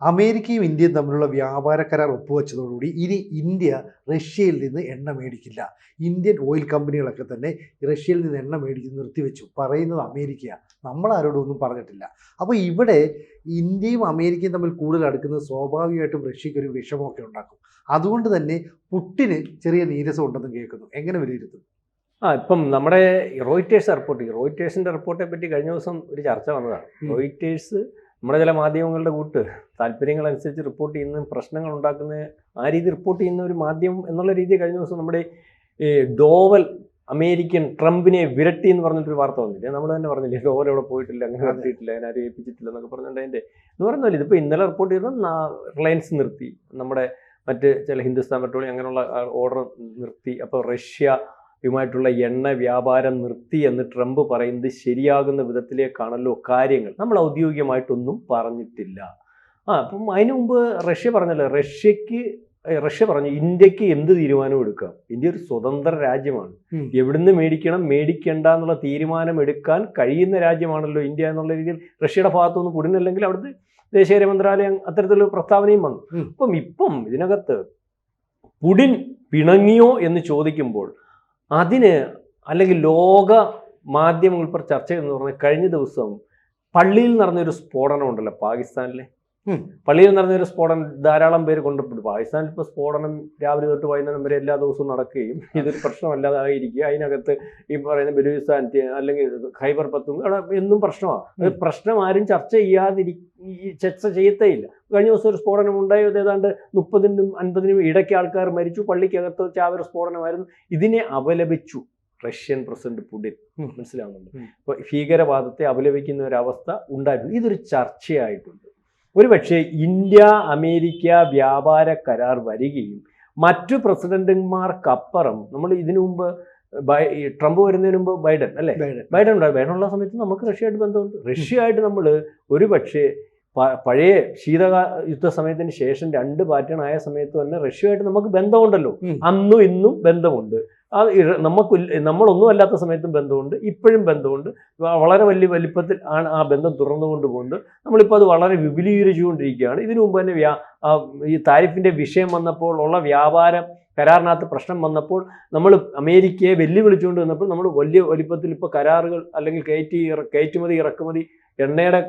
അമേരിക്കയും ഇന്ത്യയും തമ്മിലുള്ള വ്യാപാര കരാർ ഒപ്പുവെച്ചതോടുകൂടി ഇനി ഇന്ത്യ റഷ്യയിൽ നിന്ന് എണ്ണ മേടിക്കില്ല. ഇന്ത്യൻ ഓയിൽ കമ്പനികളൊക്കെ തന്നെ റഷ്യയിൽ നിന്ന് എണ്ണ മേടിക്കുന്നത് നിർത്തിവെച്ചു. പറയുന്നത് അമേരിക്കയാണ്, നമ്മളാരോടും ഒന്നും പറഞ്ഞിട്ടില്ല. അപ്പോൾ ഇവിടെ ഇന്ത്യയും അമേരിക്കയും തമ്മിൽ കൂടുതൽ അടുക്കുന്നത് സ്വാഭാവികമായിട്ടും റഷ്യയ്ക്ക് ഒരു വിഷമമൊക്കെ ഉണ്ടാക്കും. അതുകൊണ്ട് തന്നെ പുട്ടിന് ചെറിയ നീരസം ഉണ്ടെന്ന് കേൾക്കുന്നു. എങ്ങനെ വിലയിരുത്തും? ഇപ്പം നമ്മുടെ റോയിറ്റേഴ്സിൻ്റെ റിപ്പോർട്ടെ പറ്റി കഴിഞ്ഞ ദിവസം ഒരു ചർച്ച വന്നതാണ്. റോയിറ്റേഴ്സ് നമ്മുടെ ചില മാധ്യമങ്ങളുടെ കൂട്ട് താല്പര്യങ്ങളനുസരിച്ച് റിപ്പോർട്ട് ചെയ്യുന്ന പ്രശ്നങ്ങൾ ഉണ്ടാക്കുന്ന ആ രീതി റിപ്പോർട്ട് ചെയ്യുന്ന ഒരു മാധ്യമം എന്നുള്ള രീതി കഴിഞ്ഞ ദിവസം നമ്മുടെ ഡോവൽ അമേരിക്കൻ ട്രംപിനെ വിരട്ടി എന്ന് പറഞ്ഞിട്ടൊരു വാർത്ത വന്നില്ലേ? നമ്മൾ തന്നെ പറഞ്ഞില്ലേ, ഡോവൽ അവിടെ പോയിട്ടില്ല, അങ്ങനെ വിരട്ടിയിട്ടില്ല, അതിനെ ആരും ഏൽപ്പിച്ചിട്ടില്ല എന്നൊക്കെ പറഞ്ഞിട്ട് അതിൻ്റെ എന്ന് പറയുന്നില്ല. ഇതിപ്പോൾ ഇന്നലെ റിപ്പോർട്ട് ചെയ്തത് റിലയൻസ് നിർത്തി, നമ്മുടെ മറ്റ് ചില ഹിന്ദുസ്ഥാൻ പെട്രോളിയം അങ്ങനെയുള്ള ഓർഡർ നിർത്തി. അപ്പോൾ റഷ്യയുമായിട്ടുള്ള എണ്ണ വ്യാപാരം നിർത്തി എന്ന് ട്രംപ് പറയുന്നത് ശരിയാകുന്ന വിധത്തിലേക്കാണല്ലോ കാര്യങ്ങൾ. നമ്മൾ ഔദ്യോഗികമായിട്ടൊന്നും പറഞ്ഞിട്ടില്ല. അപ്പം അതിനു മുമ്പ് റഷ്യ പറഞ്ഞല്ലോ, റഷ്യ പറഞ്ഞു ഇന്ത്യക്ക് എന്ത് തീരുമാനവും എടുക്കാം, ഇന്ത്യ ഒരു സ്വതന്ത്ര രാജ്യമാണ്, എവിടുന്ന് മേടിക്കണം മേടിക്കേണ്ട എന്നുള്ള തീരുമാനം എടുക്കാൻ കഴിയുന്ന രാജ്യമാണല്ലോ ഇന്ത്യ എന്നുള്ള രീതിയിൽ റഷ്യയുടെ ഭാഗത്തുനിന്ന് പുടിനല്ലെങ്കിൽ അവിടുത്തെ ദേശീയ മന്ത്രാലയം അത്തരത്തിലുള്ള പ്രസ്താവനയും വന്നു. ഇപ്പം ഇതിനകത്ത് പുടിൻ പിണങ്ങിയോ എന്ന് ചോദിക്കുമ്പോൾ അതിന് അല്ലെങ്കിൽ ലോക മാധ്യമങ്ങൾ ഇപ്പോൾ ചർച്ച എന്ന് പറഞ്ഞാൽ കഴിഞ്ഞ ദിവസം പള്ളിയിൽ നടന്നൊരു സ്ഫോടനം ഉണ്ടല്ലോ പാകിസ്ഥാനിലെ. പള്ളിയിൽ നടന്നൊരു സ്ഫോടനം ധാരാളം പേര് കൊണ്ടുപോയി. പാകിസ്ഥാനിൽ ഇപ്പോൾ സ്ഫോടനം രാവിലെ തൊട്ട് വൈകുന്നേരം വരെ എല്ലാ ദിവസവും നടക്കുകയും ഇതൊരു പ്രശ്നമല്ലാതായിരിക്കുക. അതിനകത്ത് ഈ പറയുന്ന ബലൂചിസ്ഥാൻ അല്ലെങ്കിൽ ഖൈബർ പഖ്തൂൺഖ്വ എന്നും പ്രശ്നമാണ്. പ്രശ്നം ആരും ചർച്ച ചെയ്യത്തേ ഇല്ല. കഴിഞ്ഞ ദിവസം ഒരു സ്ഫോടനം ഉണ്ടായത് ഏതാണ്ട് 30-നും 50-നും ഇടയ്ക്ക് ആൾക്കാർ മരിച്ചു. പള്ളിക്കകത്ത് വെച്ച് ആ ഒരു സ്ഫോടനമായിരുന്നു. ഇതിനെ അപലപിച്ചു റഷ്യൻ പ്രസിഡന്റ് പുടിൻ. മനസ്സിലാവുന്നുണ്ട്. അപ്പോൾ ഭീകരവാദത്തെ അപലപിക്കുന്ന ഒരവസ്ഥ ഉണ്ടായിട്ടുണ്ട്. ഇതൊരു ചർച്ചയായിട്ടുണ്ട്. ഒരുപക്ഷെ ഇന്ത്യ അമേരിക്ക വ്യാപാര കരാർ വരികയും മറ്റു പ്രസിഡന്റുമാർക്കപ്പുറം നമ്മൾ ഇതിനു മുമ്പ് ട്രംപ് വരുന്നതിന് മുമ്പ് ബൈഡൻ ഉള്ള സമയത്ത് നമുക്ക് റഷ്യയായിട്ട് ബന്ധമുണ്ട്. റഷ്യയായിട്ട് നമ്മൾ ഒരുപക്ഷെ പഴയ യുദ്ധ സമയത്തിന് ശേഷം 2 പാറ്റേൺ ആയ സമയത്ത് തന്നെ റഷ്യയായിട്ട് നമുക്ക് ബന്ധമുണ്ടല്ലോ. അന്നും ഇന്നും ബന്ധമുണ്ട്. നമ്മളൊന്നും അല്ലാത്ത സമയത്തും ബന്ധമുണ്ട്, ഇപ്പോഴും ബന്ധമുണ്ട്. വളരെ വലിയ വലിപ്പത്തിൽ ആണ് ആ ബന്ധം തുറന്നുകൊണ്ട് പോകുന്നത്. നമ്മളിപ്പോൾ അത് വളരെ വിപുലീകരിച്ചുകൊണ്ടിരിക്കുകയാണ്. ഇതിനു മുമ്പ് തന്നെ ഈ താരിഫിൻ്റെ വിഷയം വന്നപ്പോൾ ഉള്ള വ്യാപാര കരാറിനകത്ത് പ്രശ്നം വന്നപ്പോൾ നമ്മൾ അമേരിക്കയെ വെല്ലുവിളിച്ചുകൊണ്ട് വന്നപ്പോൾ നമ്മൾ വലിയ വലിപ്പത്തിൽ ഇപ്പോൾ കരാറുകൾ അല്ലെങ്കിൽ കയറ്റുമതി ഇറക്കുമതി എണ്ണയുടെ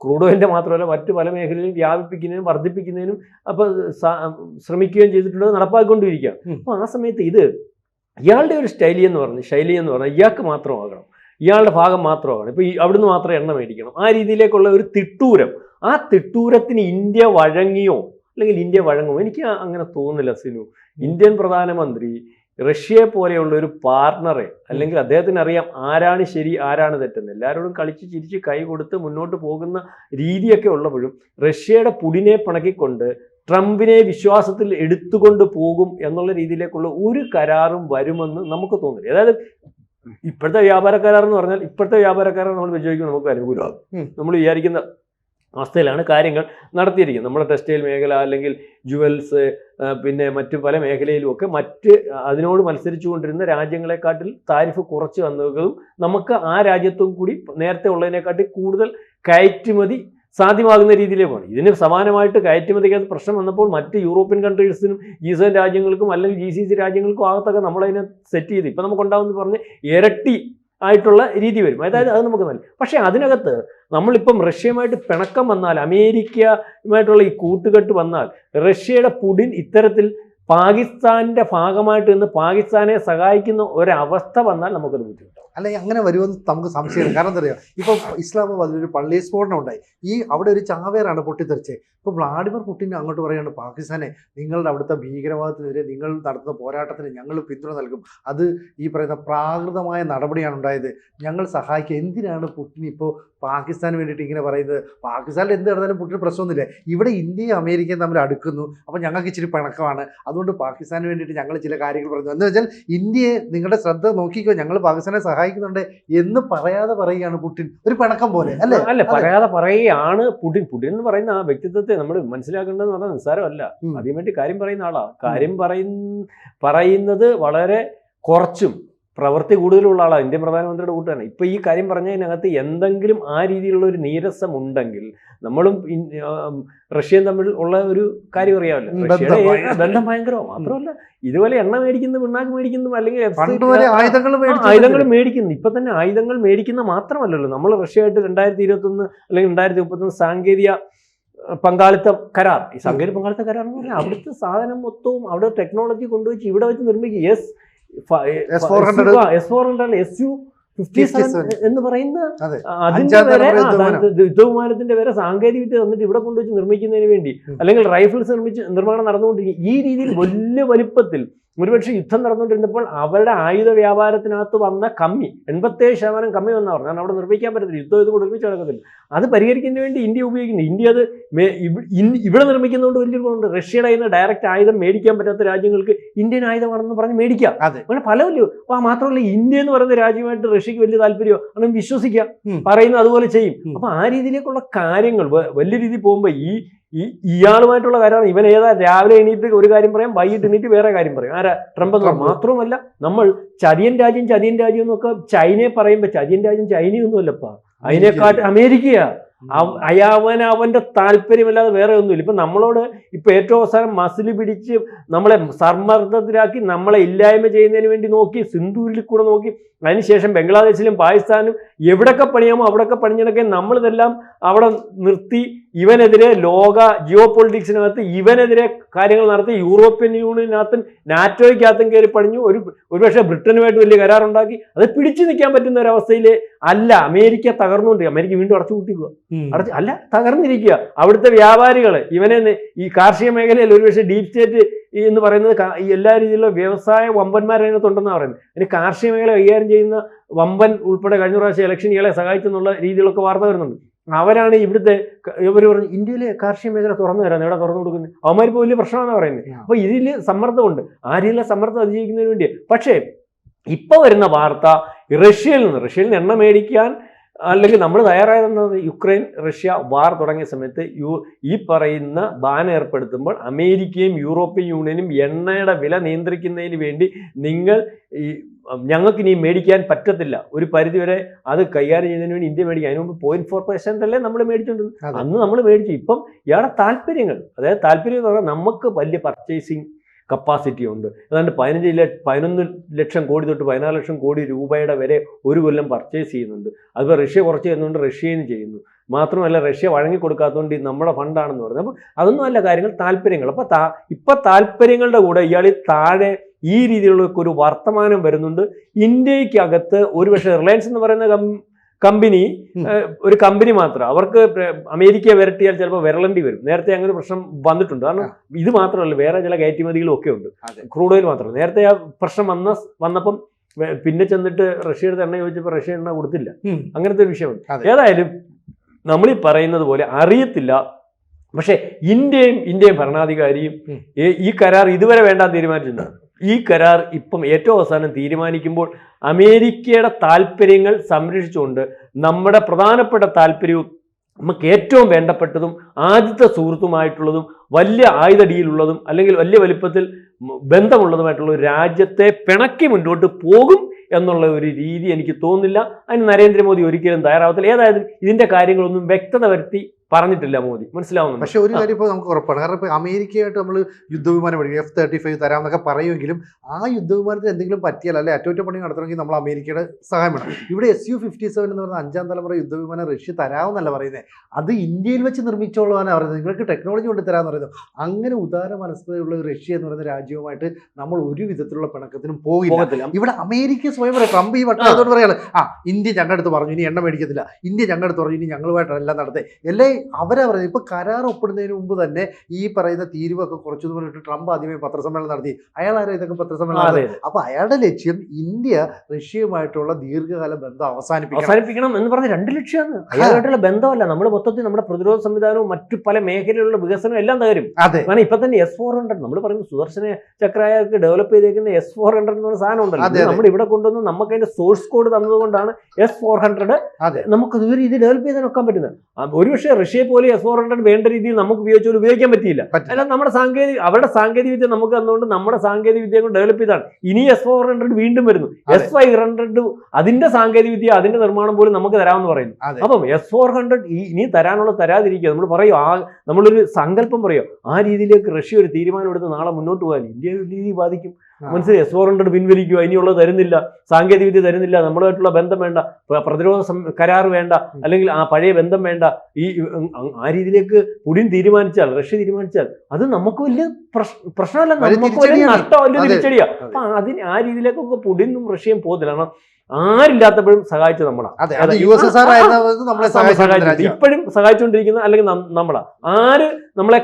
ക്രൂഡ് ഓയിലിൻ്റെ മാത്രമല്ല മറ്റു പല മേഖലയിലും വ്യാപിപ്പിക്കുന്നതിനും വർദ്ധിപ്പിക്കുന്നതിനും അപ്പോൾ ശ്രമിക്കുകയും ചെയ്തിട്ടുള്ളത് നടപ്പാക്കിക്കൊണ്ടിരിക്കുകയാണ്. അപ്പോൾ ആ സമയത്ത് ഇയാളുടെ ഒരു ശൈലി എന്ന് പറഞ്ഞാൽ ഇയാൾക്ക് മാത്രമാകണം, ഇയാളുടെ ഭാഗം മാത്രമാകണം. ഇപ്പോൾ അവിടുന്ന് മാത്രം എണ്ണ മേടിക്കണം, ആ രീതിയിലേക്കുള്ള ഒരു തിട്ടൂരം. ആ തിട്ടൂരത്തിന് ഇന്ത്യ വഴങ്ങിയോ അല്ലെങ്കിൽ ഇന്ത്യ വഴങ്ങുമോ? എനിക്ക് അങ്ങനെ തോന്നുന്നില്ല സിനു. ഇന്ത്യൻ പ്രധാനമന്ത്രി റഷ്യയെ പോലെയുള്ള ഒരു പാർട്ണറെ അല്ലെങ്കിൽ അദ്ദേഹത്തിന് അറിയാം ആരാണ് ശരി ആരാണ് തെറ്റെന്ന്. എല്ലാവരോടും കളിച്ച് ചിരിച്ച് കൈ കൊടുത്ത് മുന്നോട്ട് പോകുന്ന രീതിയൊക്കെ ഉള്ളപ്പോഴും റഷ്യയുടെ പുടിനെ പിണക്കിക്കൊണ്ട് ട്രംപിനെ വിശ്വാസത്തിൽ എടുത്തുകൊണ്ട് പോകും എന്നുള്ള രീതിയിലേക്കുള്ള ഒരു കരാറും വരുമെന്ന് നമുക്ക് തോന്നില്ല. അതായത് ഇപ്പോഴത്തെ വ്യാപാര കരാർ എന്ന് പറഞ്ഞാൽ നമ്മൾ വിജയിക്കും, നമുക്ക് അനുകൂലമാകും. നമ്മൾ വിചാരിക്കുന്ന അവസ്ഥയിലാണ് കാര്യങ്ങൾ നടത്തിയിരിക്കുന്നത്. നമ്മുടെ ടെക്സ്റ്റൈൽ മേഖല അല്ലെങ്കിൽ ജുവൽസ് പിന്നെ മറ്റു പല മേഖലയിലുമൊക്കെ അതിനോട് മത്സരിച്ചു കൊണ്ടിരുന്ന രാജ്യങ്ങളെക്കാട്ടിൽ താരിഫ് കുറച്ച് വന്നതും നമുക്ക് ആ രാജ്യത്തും കൂടി നേരത്തെ ഉള്ളതിനെക്കാട്ടി കൂടുതൽ കയറ്റുമതി സാധ്യമാകുന്ന രീതിയിലേക്കാണ്. ഇതിന് സമാനമായിട്ട് കയറ്റുമതിക്കകത്ത് പ്രശ്നം വന്നപ്പോൾ മറ്റ് യൂറോപ്യൻ കൺട്രീസിനും G7 രാജ്യങ്ങൾക്കും അല്ലെങ്കിൽ GCC രാജ്യങ്ങൾക്കും ആകത്തൊക്കെ നമ്മളതിനെ സെറ്റ് ചെയ്ത് ഇപ്പം നമുക്കുണ്ടാവുമെന്ന് പറഞ്ഞ് ഇരട്ടി ആയിട്ടുള്ള രീതി വരും. അതായത് അത് നമുക്ക് നല്ല. പക്ഷേ അതിനകത്ത് നമ്മളിപ്പം റഷ്യയുമായിട്ട് പിണക്കം വന്നാൽ, അമേരിക്കയുമായിട്ടുള്ള ഈ കൂട്ടുകെട്ട് വന്നാൽ, റഷ്യയുടെ പുടിൻ ഇത്തരത്തിൽ പാകിസ്ഥാൻ്റെ ഭാഗമായിട്ട് നിന്ന് പാകിസ്ഥാനെ സഹായിക്കുന്ന ഒരവസ്ഥ വന്നാൽ നമുക്കത് ബുദ്ധിമുട്ടാവും. അല്ലെങ്കിൽ അങ്ങനെ വരുമെന്ന് നമുക്ക് സംശയമില്ല. കാരണം എന്താ പറയുക, ഇപ്പം ഇസ്ലാമാബാദിലൊരു പള്ളി സ്ഫോടനം ഉണ്ടായി. അവിടെ ഒരു ചാവേറാണ് പൊട്ടിത്തെറിച്ചത്. ഇപ്പോൾ വ്ളാഡിമിർ പുടിൻ അങ്ങോട്ട് പറയുകയാണ്, പാകിസ്ഥാനെ നിങ്ങളുടെ അവിടുത്തെ ഭീകരവാദത്തിനെതിരെ നിങ്ങൾ നടത്തുന്ന പോരാട്ടത്തിന് ഞങ്ങൾ പിന്തുണ നൽകും, അത് ഈ പറയുന്ന പ്രാകൃതമായ നടപടിയാണ് ഉണ്ടായത്, ഞങ്ങൾ സഹായിക്കുക. എന്തിനാണ് പുടിൻ ഇപ്പോൾ പാകിസ്ഥാന് വേണ്ടിയിട്ട് ഇങ്ങനെ പറയുന്നത്? പാകിസ്ഥാനിൽ എന്ത് നടന്നാലും പുടിന് പ്രശ്നമൊന്നുമില്ല. ഇവിടെ ഇന്ത്യയും അമേരിക്കയും തമ്മിൽ അടുക്കുന്നു, അപ്പോൾ ഞങ്ങൾക്ക് ഇച്ചിരി പിണക്കമാണ്, അതുകൊണ്ട് പാകിസ്ഥാന് വേണ്ടിയിട്ട് ഞങ്ങൾ ചില കാര്യങ്ങൾ പറയുന്നു. എന്ന് വെച്ചാൽ ഇന്ത്യയെ നിങ്ങളുടെ ശ്രദ്ധ നോക്കിക്കോ, ഞങ്ങൾ പാകിസ്ഥാനെ സഹായിക്കുന്നുണ്ട് എന്ന് പറയാതെ പറയുകയാണ് പുടിൻ. ഒരു പിണക്കം പോലെ അല്ല പറയാതെ പറയുകയാണ് പുടിൻ. പുടിൻ എന്ന് പറയുന്ന ആ വ്യക്തിത്വത്തെ നമ്മൾ മനസ്സിലാക്കേണ്ടതെന്ന് പറഞ്ഞാൽ നിസ്സാരമല്ല. അതിനു വേണ്ടി കാര്യം പറയുന്ന ആളാ. കാര്യം പറയുന്നത് വളരെ കുറച്ചും പ്രവൃത്തി കൂടുതലുള്ള ആളാണ്, ഇന്ത്യൻ പ്രധാനമന്ത്രിയുടെ കൂട്ടാണ്. ഇപ്പൊ ഈ കാര്യം പറഞ്ഞതിനകത്ത് എന്തെങ്കിലും ആ രീതിയിലുള്ള ഒരു നീരസം ഉണ്ടെങ്കിൽ നമ്മളും റഷ്യയും തമ്മിൽ ഉള്ള ഒരു കാര്യം അറിയാമല്ലോ, റഷ്യയുടെ ബന്ധം ഭയങ്കരമാണ്. മാത്രമല്ല ഇതുപോലെ എണ്ണ മേടിക്കുന്നു, പിണ്ണാക്ക് മേടിക്കുന്നു, അല്ലെങ്കിൽ ആയുധങ്ങൾ മേടിക്കുന്നു. ഇപ്പൊ തന്നെ ആയുധങ്ങൾ മേടിക്കുന്ന മാത്രമല്ലല്ലോ, നമ്മൾ റഷ്യയായിട്ട് 2021 അല്ലെങ്കിൽ 2031 സാങ്കേതിക പങ്കാളിത്ത കരാർ, ഈ സാങ്കേതിക പങ്കാളിത്ത കരാർ എന്ന് പറഞ്ഞാൽ അവിടുത്തെ സാധനം മൊത്തവും അവിടെ ടെക്നോളജി കൊണ്ടുവച്ച് ഇവിടെ വെച്ച് നിർമ്മിക്കുക. S400 SU-57 എന്ന് പറയുന്ന അതിന്റെ വരെ യുദ്ധവിമാനത്തിന്റെ വരെ സാങ്കേതിക വിദ്യ തന്നിട്ട് ഇവിടെ കൊണ്ടുവച്ച് നിർമ്മിക്കുന്നതിന് വേണ്ടി, അല്ലെങ്കിൽ റൈഫിൾസ് നിർമ്മാണം നടന്നുകൊണ്ടിരിക്കും. ഈ രീതിയിൽ വലിയ വലിപ്പത്തിൽ ഒരുപക്ഷെ യുദ്ധം നടന്നുകൊണ്ടിരുന്നപ്പോൾ അവരുടെ ആയുധ വ്യാപാരത്തിനകത്ത് വന്ന കമ്മി 87% കമ്മി വന്നാ പറഞ്ഞു. കാരണം അവിടെ നിർമ്മിക്കാൻ പറ്റത്തില്ല, യുദ്ധം ഇതുകൊണ്ട് ഒരുമിച്ച് നടക്കത്തില്ല. അത് പരിഹരിക്കുന്നതിന് വേണ്ടി ഇന്ത്യ ഉപയോഗിക്കുന്നു. ഇന്ത്യ അത് ഇവിടെ നിർമ്മിക്കുന്നതുകൊണ്ട് വലിയ ഗുണമുണ്ട്. റഷ്യയുടെ കയ്യിൽ നിന്ന് ഡയറക്റ്റ് ആയുധം മേടിക്കാൻ പറ്റാത്ത രാജ്യങ്ങൾക്ക് ഇന്ത്യൻ ആയുധമാണെന്ന് പറഞ്ഞ് മേടിക്കാം. അങ്ങനെ പല വലിയ മാത്രമല്ല, ഇന്ത്യ എന്ന് പറയുന്ന രാജ്യമായിട്ട് റഷ്യക്ക് വലിയ താല്പര്യമോ അങ്ങനെ വിശ്വസിക്കാം, പറയുന്നത് അതുപോലെ ചെയ്യും. അപ്പൊ ആ രീതിയിലേക്കുള്ള കാര്യങ്ങൾ വലിയ രീതിയിൽ പോകുമ്പോൾ ഇയാളുമായിട്ടുള്ള കാര്യമാണ്. ഇവൻ ഏതാ രാവിലെ എണീറ്റ് ഒരു കാര്യം പറയാം, വൈകിട്ട് എണീറ്റ് വേറെ കാര്യം പറയും. ആരാ? ട്രംപ്. മാത്രവുമല്ല, നമ്മൾ ചതിയൻ രാജ്യം എന്നൊക്കെ ചൈനയെ പറയുമ്പോൾ ചതിയൻ രാജ്യം ചൈനയൊന്നും അല്ലപ്പാ, അതിനെക്കാട്ട് അമേരിക്കയാ. അവന്റെ താല്പര്യമല്ലാതെ വേറെ ഒന്നുമില്ല. ഇപ്പൊ നമ്മളോട് ഇപ്പൊ ഏറ്റവും അവസാനം മസിൽ പിടിച്ച് നമ്മളെ സമ്മർദ്ദത്തിലാക്കി നമ്മളെ ഇല്ലായ്മ ചെയ്യുന്നതിന് വേണ്ടി നോക്കി, സിന്ധൂരിൽ കൂടെ നോക്കി, അതിനുശേഷം ബംഗ്ലാദേശിലും പാകിസ്ഥാനും എവിടൊക്കെ പണിയാമോ അവിടൊക്കെ പണിഞ്ഞിടക്കെ നമ്മളിതെല്ലാം അവിടെ നിർത്തി ഇവനെതിരെ ലോക ജിയോ പൊളിറ്റിക്സിനകത്ത് ഇവനെതിരെ കാര്യങ്ങൾ നടത്തി, യൂറോപ്യൻ യൂണിയനകത്തും നാറ്റോയ്ക്കകത്തും കയറി പണിഞ്ഞു, ഒരുപക്ഷെ ബ്രിട്ടനുമായിട്ട് വലിയ കരാറുണ്ടാക്കി. അത് പിടിച്ചു നിൽക്കാൻ പറ്റുന്ന ഒരവസ്ഥയിൽ അല്ല. അമേരിക്ക തകർന്നുകൊണ്ട് അമേരിക്ക വീണ്ടും അടച്ചു കൂട്ടിക്കുക, അല്ല തകർന്നിരിക്കുക. അവിടുത്തെ വ്യാപാരികൾ ഇവനെ ഈ കാർഷിക മേഖലയിൽ ഒരുപക്ഷെ ഡീപ് സ്റ്റേറ്റ് എന്ന് പറയുന്നത് എല്ലാ രീതിയിലുള്ള വ്യവസായ വമ്പന്മാരതിനകത്തുണ്ടെന്നാണ് പറയുന്നത്. അതിന് കാർഷിക മേഖല കൈകാര്യം ചെയ്യുന്ന വമ്പൻ ഉൾപ്പെടെ കഴിഞ്ഞ പ്രാവശ്യം ഇലക്ഷൻ ഇയാളെ സഹായിച്ചെന്നുള്ള രീതിയിലൊക്കെ വാർത്ത വരുന്നുണ്ട്. അവരാണ് ഇവിടുത്തെ ഇവർ പറഞ്ഞു ഇന്ത്യയിലെ കാർഷിക മേഖല തുറന്നു തരാം, എവിടെ തുറന്നു കൊടുക്കുന്നത്, അവന്മാരിപ്പോൾ വലിയ പ്രശ്നമാണെന്ന് പറയുന്നത്. അപ്പൊ ഇതിൽ സമ്മർദ്ദമുണ്ട്, ആ രീതിയിലുള്ള സമ്മർദ്ദം അതിജീവിക്കുന്നതിന് വേണ്ടി. പക്ഷേ ഇപ്പൊ വരുന്ന വാർത്ത റഷ്യയിൽ നിന്ന് എണ്ണ മേടിക്കാൻ അല്ലെങ്കിൽ നമ്മൾ തയ്യാറായതെന്നത് യുക്രൈൻ റഷ്യ വാർ തുടങ്ങിയ സമയത്ത് ഈ പറയുന്ന ബാൻ ഏർപ്പെടുത്തുമ്പോൾ അമേരിക്കയും യൂറോപ്യൻ യൂണിയനും എണ്ണയുടെ വില നിയന്ത്രിക്കുന്നതിന് വേണ്ടി ഞങ്ങൾക്ക് ഇനി മേടിക്കാൻ പറ്റത്തില്ല, ഒരു പരിധിവരെ അത് കൈകാര്യം ചെയ്യുന്നതിന് വേണ്ടി ഇന്ത്യ മേടിക്കും. അതിന് മുമ്പ് 0.4% അല്ലേ നമ്മൾ മേടിച്ചോണ്ടിരുന്നത്, അന്ന് നമ്മൾ മേടിച്ചു. ഇപ്പം ഇയാളുടെ താല്പര്യങ്ങൾ, അതായത് താല്പര്യം എന്ന് പറഞ്ഞാൽ നമുക്ക് വലിയ പർച്ചേസിങ് കപ്പാസിറ്റി ഉണ്ട്. ഏതാണ്ട് 11 ലക്ഷം കോടി തൊട്ട് 14 ലക്ഷം കോടി രൂപയുടെ വരെ ഒരു കൊല്ലം പർച്ചേസ് ചെയ്യുന്നുണ്ട്. അതിപ്പോൾ റഷ്യ കുറച്ച് ചെയ്യുന്നുണ്ട്, റഷ്യയിൽ ചെയ്യുന്നു. മാത്രമല്ല റഷ്യ വഴങ്ങിക്കൊടുക്കാത്തതുകൊണ്ട് നമ്മുടെ ഫണ്ടാണെന്ന് പറയുന്നത്. അപ്പം അതൊന്നും അല്ല കാര്യങ്ങൾ, താല്പര്യങ്ങൾ. അപ്പം ഇപ്പം താല്പര്യങ്ങളുടെ കൂടെ ഇയാൾ താഴെ ഈ രീതിയിലുള്ള ഒരു വർത്തമാനം വരുന്നുണ്ട്. ഇന്ത്യക്കകത്ത് ഒരുപക്ഷെ റിലയൻസ് എന്ന് പറയുന്ന കമ്പനി ഒരു കമ്പനി മാത്രം, അവർക്ക് അമേരിക്കയെ വിരട്ടിയാൽ ചിലപ്പോൾ വിരളേണ്ടി വരും. നേരത്തെ അങ്ങനെ പ്രശ്നം വന്നിട്ടുണ്ട്. കാരണം ഇത് മാത്രമല്ല, വേറെ ചില കയറ്റുമതികളും ഒക്കെ ഉണ്ട്, ക്രൂഡ് ഓയിൽ മാത്രം. നേരത്തെ ആ പ്രശ്നം വന്നപ്പം പിന്നെ ചെന്നിട്ട് റഷ്യയുടെ എണ്ണ ചോദിച്ചപ്പോൾ റഷ്യ എണ്ണ കൊടുത്തില്ല, അങ്ങനത്തെ ഒരു വിഷയമുണ്ട്. ഏതായാലും നമ്മളീ പറയുന്നത് പോലെ അറിയത്തില്ല. പക്ഷെ ഇന്ത്യയും ഭരണാധികാരിയും ഈ കരാർ ഇതുവരെ വേണ്ടാന്ന് തീരുമാനിച്ചിട്ടുണ്ട്. ഈ കരാർ ഇപ്പം ഏറ്റവും അവസാനം തീരുമാനിക്കുമ്പോൾ അമേരിക്കയുടെ താല്പര്യങ്ങൾ സംരക്ഷിച്ചുകൊണ്ട് നമ്മുടെ പ്രധാനപ്പെട്ട താല്പര്യവും നമുക്ക് ഏറ്റവും വേണ്ടപ്പെട്ടതും ആദ്യത്തെ സുഹൃത്തുമായിട്ടുള്ളതും വലിയ ആയുധ ഡീലുള്ളതും അല്ലെങ്കിൽ വലിയ വലിപ്പത്തിൽ ബന്ധമുള്ളതുമായിട്ടുള്ള ഒരു രാജ്യത്തെ പിണക്കി മുന്നോട്ട് പോകും എന്നുള്ള ഒരു രീതി എനിക്ക് തോന്നുന്നില്ല. അതിന് നരേന്ദ്രമോദി ഒരിക്കലും തയ്യാറാവത്തില്ല. ഏതായാലും ഇതിന്റെ കാര്യങ്ങളൊന്നും വ്യക്തത വരുത്തി പറഞ്ഞിട്ടില്ല മോദി, മനസ്സിലാവുന്നു. പക്ഷെ ഒരു കാര്യം ഇപ്പോൾ നമുക്ക് ഉറപ്പാണ്. കാരണം ഇപ്പോൾ അമേരിക്കയായിട്ട് നമ്മൾ യുദ്ധവിമാനം മേടിക്കും, F-35 തരാമെന്നൊക്കെ പറയുമെങ്കിലും ആ യുദ്ധവിമാനത്തിന് എന്തെങ്കിലും പറ്റിയാൽ അല്ലെ അറ്റകുറ്റപ്പണി നടത്തണമെങ്കിൽ നമ്മൾ അമേരിക്കയുടെ സഹായം വേണം. ഇവിടെ SU-57 എന്ന് പറഞ്ഞ 5ാം തലമുറ യുദ്ധവിമാനം റഷ്യ തരാമെന്നല്ല പറയുന്നത്, അത് ഇന്ത്യയിൽ വെച്ച് നിർമ്മിച്ചോളാനാണ് പറയുന്നത്, നിങ്ങൾക്ക് ടെക്നോളജി കൊണ്ട് തരാമെന്ന് പറയുന്നത്. അങ്ങനെ ഉദാര മനസ്കതയുള്ള ഒരു റഷ്യ എന്ന് പറയുന്ന രാജ്യവുമായിട്ട് നമ്മൾ ഒരു വിധത്തിലുള്ള പിണക്കത്തിനും പോകില്ല. ഇവിടെ അമേരിക്ക സ്വയം പറയാം, ട്രംപ് ഈ വട്ടത്തോട് പറയാണ്, ഇന്ത്യ ഞങ്ങളുടെ അടുത്ത് പറഞ്ഞു ഇനി എണ്ണ മേടിക്കത്തില്ല, ഇന്ത്യ ഞങ്ങളുടെ അടുത്ത് പറഞ്ഞു ഇനി ഞങ്ങളുമായിട്ടാണ് എല്ലാം നടത്തേ, എല്ലാം അവരാ പറയുന്നത്. ഇപ്പൊ കരാർ ഒപ്പിടുന്നതിന് മുമ്പ് തന്നെ ഈ പറയുന്ന തീരുവൊക്കെ കുറച്ചു പറഞ്ഞിട്ട് ട്രംപ് ആദ്യമേ പത്രസമ്മേളനം നടത്തി. അയാളാരാ ഇതൊക്കെ പത്രസമ്മേളനം? അപ്പൊ അയാളുടെ ലക്ഷ്യം ഇന്ത്യ റഷ്യയുമായിട്ടുള്ള ദീർഘകാല ബന്ധം അവസാനിപ്പിക്കണം എന്ന് പറഞ്ഞ 2 ലക്ഷ്യമാണ്. അയാളുമായിട്ടുള്ള ബന്ധമല്ല, നമ്മൾ മൊത്തത്തിൽ നമ്മുടെ പ്രതിരോധ സംവിധാനവും മറ്റു പല മേഖലയിലുള്ള വികസനവും എല്ലാം തകരും. കാരണം ഇപ്പൊ തന്നെ S-400 നമ്മൾ പറയുന്നത് സുദർശന ചക്രയാൾക്ക് ഡെവലപ്പ് ചെയ്തേക്കുന്ന S-400 എന്ന് പറഞ്ഞ സാധനം ഉണ്ടല്ലോ, നമ്മൾ ഇവിടെ കൊണ്ടുവന്ന് നമുക്ക് അതിന്റെ സോഴ്സ് കോഡ് തന്നതുകൊണ്ടാണ് S-400 നമുക്ക് ഒരു രീതി ഡെവലപ്പ് ചെയ്ത് നോക്കാൻ പറ്റുന്നത്. ഒരുപക്ഷെ റഷ്യയെ പോലെ S-400 വേണ്ട രീതിയിൽ നമുക്ക് ഉപയോഗിക്കാൻ പറ്റിയില്ല. അല്ല, നമ്മുടെ അവരുടെ സാങ്കേതിക വിദ്യ നമുക്ക് തന്നുകൊണ്ട് നമ്മുടെ സാങ്കേതിക വിദ്യ കൊണ്ട് ഡെവലപ്പ് ചെയ്താണ്. ഇനി S-400 വീണ്ടും വരുന്നു. S-500 അതിന്റെ സാങ്കേതിക വിദ്യ, അതിന്റെ നിർമ്മാണം പോലും നമുക്ക് തരാമെന്ന് പറയുന്നു. അപ്പം S-400 ഇനി തരാതിരിക്കുക. നമ്മൾ പറയും, നമ്മളൊരു സങ്കല്പം പറയോ, ആ രീതിയിലേക്ക് റഷ്യ ഒരു തീരുമാനം എടുത്ത് നാളെ മുന്നോട്ട് പോകാൻ ഇന്ത്യ രീതി ബാധിക്കും. മനസ്സിലായി? S-400 പിൻവലിക്കുക, ഇനിയുള്ളത് തരുന്നില്ല, സാങ്കേതിക വിദ്യ തരുന്നില്ല, നമ്മളുമായിട്ടുള്ള ബന്ധം വേണ്ട, പ്രതിരോധ കരാർ വേണ്ട, അല്ലെങ്കിൽ ആ പഴയ ബന്ധം വേണ്ട, ആ രീതിയിലേക്ക് പുടിൻ തീരുമാനിച്ചാൽ, റഷ്യ തീരുമാനിച്ചാൽ അത് നമുക്ക് വലിയ പ്രശ്നമല്ല, നമുക്ക് വലിയ നഷ്ടം, വലിയ തിരിച്ചടിയാ. അപ്പൊ ആ രീതിയിലേക്കൊക്കെ പുടിനും റഷ്യയും പോകത്തില്ല. കാരണം ആരില്ലാത്തപ്പോഴും സഹായിച്ചത് നമ്മളാണ്. ഇപ്പോഴും സഹായിച്ചുകൊണ്ടിരിക്കുന്ന അല്ലെങ്കിൽ നമ്മളാ. ആര് നമ്മളെ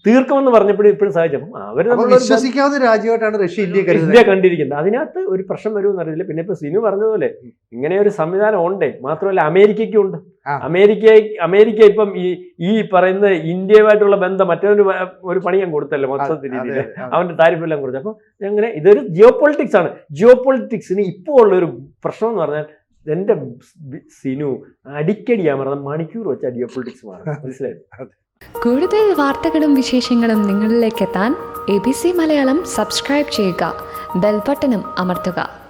തീർക്കുമെന്ന് പറഞ്ഞപ്പോഴും ഇപ്പോഴും സഹായിച്ചപ്പോൾ അവര് വിശ്വസിക്കാവുന്ന രാജ്യമായിട്ടാണ് റഷ്യ ഇന്ത്യ കണ്ടിരിക്കുന്നത്. അതിനകത്ത് ഒരു പ്രശ്നം വരുമെന്ന് അറിയില്ല. പിന്നെ ഇപ്പൊ സിനു പറഞ്ഞതുപോലെ ഇങ്ങനെ ഒരു സംവിധാനം ഉണ്ടേ. മാത്രമല്ല അമേരിക്കയ്ക്കും ഉണ്ട്. അമേരിക്ക ഇപ്പം ഈ പറയുന്ന ഇന്ത്യയുമായിട്ടുള്ള ബന്ധം ഒരു പണി ഞാൻ കൊടുത്തല്ലോ മൊത്തത്തിൽ രീതിയിൽ, അവന്റെ താരിഫെല്ലാം കൊടുത്തു. അപ്പൊ അങ്ങനെ ഇതൊരു ജിയോ പൊളിറ്റിക്സ് ആണ്. ജിയോ പൊളിറ്റിക്സിന് ഇപ്പോൾ ഉള്ളൊരു പ്രശ്നം എന്ന് പറഞ്ഞാൽ, എന്റെ സിനു അടിക്കടി ഞാൻ പറഞ്ഞ മണിക്കൂർ വെച്ച ജിയോ പൊളിറ്റിക്സ് മാറും. മനസ്സിലായി? കൂടുതൽ വാർത്തകളും വിശേഷങ്ങളും നിങ്ങളിലേക്ക് എത്താൻ ABC മലയാളം സബ്സ്ക്രൈബ് ചെയ്യുക, ബെൽബട്ടനും അമർത്തുക.